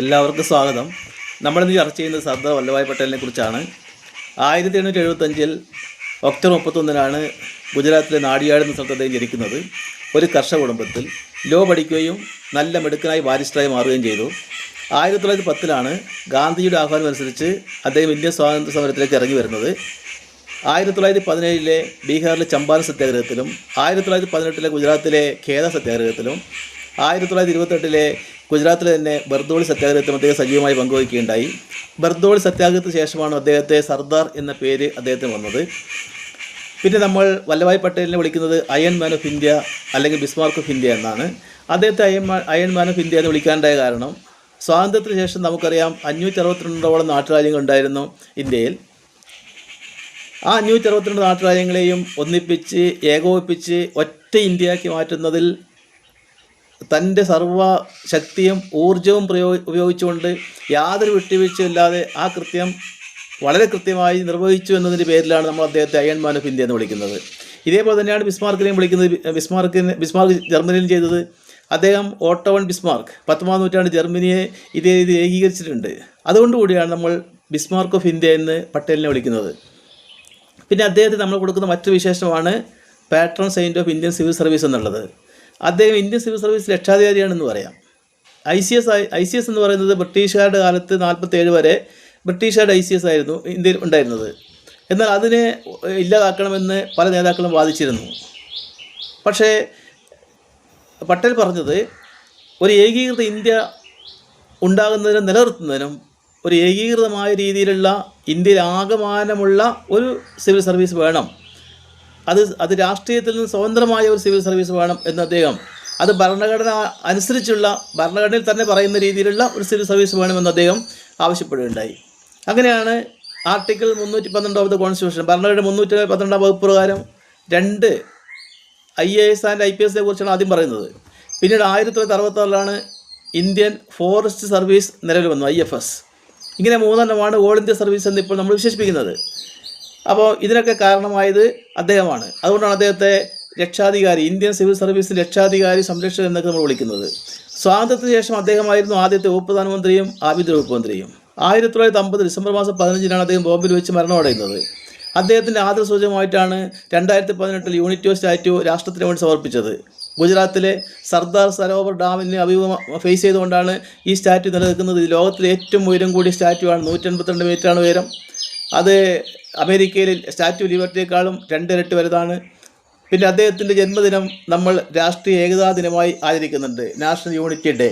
എല്ലാവർക്കും സ്വാഗതം. നമ്മളിന്ന് ചർച്ച ചെയ്യുന്നത് സർദാർ വല്ലഭായ് പട്ടേലിനെ കുറിച്ചാണ്. 1875 ഒക്ടോബർ 31 ഗുജറാത്തിലെ നാഡിയാട് എന്ന സ്ഥലത്ത് അദ്ദേഹം ജനിക്കുന്നത്. ഒരു കർഷക കുടുംബത്തിൽ ലോ പഠിക്കുകയും നല്ല മിടുക്കനായി ബാരിസ്റ്ററായി മാറുകയും ചെയ്തു. 1910 ഗാന്ധിജിയുടെ ആഹ്വാനം അനുസരിച്ച് അദ്ദേഹം ഇന്ത്യൻ സ്വാതന്ത്ര്യ സമരത്തിലേക്ക് ഇറങ്ങി വരുന്നത്. 1917 ബീഹാറിലെ ചമ്പാരൻ സത്യാഗ്രഹത്തിലും 1918 ഗുജറാത്തിലെ ഖേദ സത്യാഗ്രഹത്തിലും 1928 ഗുജറാത്തിലെ തന്നെ ബർദോളി സത്യാഗ്രഹത്തിലും അദ്ദേഹം സജീവമായി പങ്കുവയ്ക്കുകയുണ്ടായി. ബർദോളി സത്യാഗ്രഹത്തിന് ശേഷമാണ് അദ്ദേഹത്തെ സർദാർ എന്ന പേര് അദ്ദേഹത്തിന് വന്നത്. പിന്നെ നമ്മൾ വല്ലഭായ് പട്ടേലിനെ വിളിക്കുന്നത് അയൺ മാൻ ഓഫ് ഇന്ത്യ അല്ലെങ്കിൽ ബിസ്മാർക്ക് ഓഫ് ഇന്ത്യ എന്നാണ്. അദ്ദേഹത്തെ അയൺ മാൻ ഓഫ് ഇന്ത്യ എന്ന് വിളിക്കാനുണ്ടായ കാരണം, സ്വാതന്ത്ര്യത്തിന് ശേഷം നമുക്കറിയാം 562 നാട്ടുരാജ്യങ്ങളുണ്ടായിരുന്നു ഇന്ത്യയിൽ. ആ 562 നാട്ടുരാജ്യങ്ങളെയും ഒന്നിപ്പിച്ച് ഏകോപിപ്പിച്ച് ഒറ്റ ഇന്ത്യയാക്കി മാറ്റുന്നതിൽ തൻ്റെ സർവ്വശക്തിയും ഊർജവും ഉപയോഗിച്ചുകൊണ്ട് യാതൊരു വിട്ടുവീഴ്ചയില്ലാതെ ആ കൃത്യം വളരെ കൃത്യമായി നിർവഹിച്ചു എന്നതിൻ്റെ പേരിലാണ് നമ്മൾ അദ്ദേഹത്തെ അയൺ മാൻ ഓഫ് ഇന്ത്യ എന്ന് വിളിക്കുന്നത്. ഇതേപോലെ തന്നെയാണ് ബിസ്മാർക്കിനെയും വിളിക്കുന്നത്. ബിസ്മാർക്ക് ജർമ്മനിയിൽ ചെയ്തത്. അദ്ദേഹം ഓട്ടോവൺ ബിസ്മാർക്ക് 19ാം നൂറ്റാണ്ട് ജർമ്മനിയെ ഇതേ രീതിയിൽ ഏകീകരിച്ചിട്ടുണ്ട്. അതുകൊണ്ടുകൂടിയാണ് നമ്മൾ ബിസ്മാർക്ക് ഓഫ് ഇന്ത്യ എന്ന് പട്ടേലിനെ വിളിക്കുന്നത്. പിന്നെ അദ്ദേഹത്തിന് നമ്മൾ കൊടുക്കുന്ന മറ്റൊരു വിശേഷമാണ് patron saint of Indian civil service എന്നുള്ളത്. അദ്ദേഹം ഇന്ത്യൻ സിവിൽ സർവീസ് രക്ഷാധികാരിയാണെന്ന് പറയാം. ICS എന്ന് പറയുന്നത് ബ്രിട്ടീഷുകാരുടെ കാലത്ത് 47 വരെ ബ്രിട്ടീഷുകാരുടെ ICS ആയിരുന്നു ഇന്ത്യയിൽ ഉണ്ടായിരുന്നത്. എന്നാൽ അതിനെ ഇല്ലാതാക്കണമെന്ന് പല നേതാക്കളും വാദിച്ചിരുന്നു. പക്ഷേ പട്ടേൽ പറഞ്ഞത് ഒരു ഏകീകൃത ഇന്ത്യ ഉണ്ടാകുന്നതിനും നിലനിർത്തുന്നതിനും ഒരു ഏകീകൃതമായ രീതിയിലുള്ള ഇന്ത്യയിൽ ആകമാനമുള്ള ഒരു സിവിൽ സർവീസ് വേണം. അത് രാഷ്ട്രീയത്തിൽ നിന്ന് സ്വതന്ത്രമായ ഒരു സിവിൽ സർവീസ് വേണം എന്ന് അദ്ദേഹം, അത് ഭരണഘടന അനുസരിച്ചുള്ള ഭരണഘടനയിൽ തന്നെ പറയുന്ന രീതിയിലുള്ള ഒരു സിവിൽ സർവീസ് വേണമെന്ന് അദ്ദേഹം ആവശ്യപ്പെടുകയുണ്ടായി. അങ്ങനെയാണ് ആർട്ടിക്കിൾ 312 ഓഫ് ദ കോൺസ്റ്റിറ്റ്യൂഷൻ, ഭരണഘടന 312 വകുപ്പ് പ്രകാരം 2 IAS ആൻഡ് IPS കുറിച്ചാണ് ആദ്യം പറയുന്നത്. പിന്നീട് 1966 ഇന്ത്യൻ ഫോറസ്റ്റ് സർവീസ് നിലവിൽ വന്നു, IFS. ഇങ്ങനെ 3 ഓൾ ഇന്ത്യ സർവീസ് എന്ന് ഇപ്പോൾ നമ്മൾ വിശേഷിപ്പിക്കുന്നത്. അപ്പോൾ ഇതിനൊക്കെ കാരണമായത് അദ്ദേഹമാണ്. അതുകൊണ്ടാണ് അദ്ദേഹത്തെ രക്ഷാധികാരി, ഇന്ത്യൻ സിവിൽ സർവീസിൻ്റെ രക്ഷാധികാരി, സംരക്ഷകൻ എന്നൊക്കെ നമ്മൾ വിളിക്കുന്നത്. സ്വാതന്ത്ര്യത്തിന് ശേഷം അദ്ദേഹമായിരുന്നു ആദ്യത്തെ ഉപപ്രധാനമന്ത്രിയും ആഭ്യന്തര വകുപ്പ് മന്ത്രിയും. 1950 ഡിസംബർ 15 അദ്ദേഹം ബോംബെയിൽ വെച്ച് മരണമടയുന്നത്. അദ്ദേഹത്തിൻ്റെ ആദരസൂചകമായിട്ടാണ് 2018 യൂണിറ്റി ഓഫ് സ്റ്റാറ്റ്യൂ രാഷ്ട്രത്തിന് വേണ്ടി സമർപ്പിച്ചത്. ഗുജറാത്തിലെ സർദാർ സരോവർ ഡാമിനെ ഫേസ് ചെയ്തുകൊണ്ടാണ് ഈ സ്റ്റാറ്റ്യൂ നിലനിൽക്കുന്നത്. ലോകത്തിലെ ഏറ്റവും ഉയരം കൂടിയ സ്റ്റാറ്റ്യൂ ആണ്. 182 മീറ്ററാണ് ഉയരം. അത് അമേരിക്കയിലെ സ്റ്റാറ്റ്യൂ ലിബർട്ടിയേക്കാളും 2 ഇരട്ടി വലുതാണ്. പിന്നെ അദ്ദേഹത്തിൻ്റെ ജന്മദിനം നമ്മൾ രാഷ്ട്രീയ ഏകതാ ദിനമായി ആചരിക്കുന്നുണ്ട്, നാഷണൽ യൂണിറ്റി ഡേ.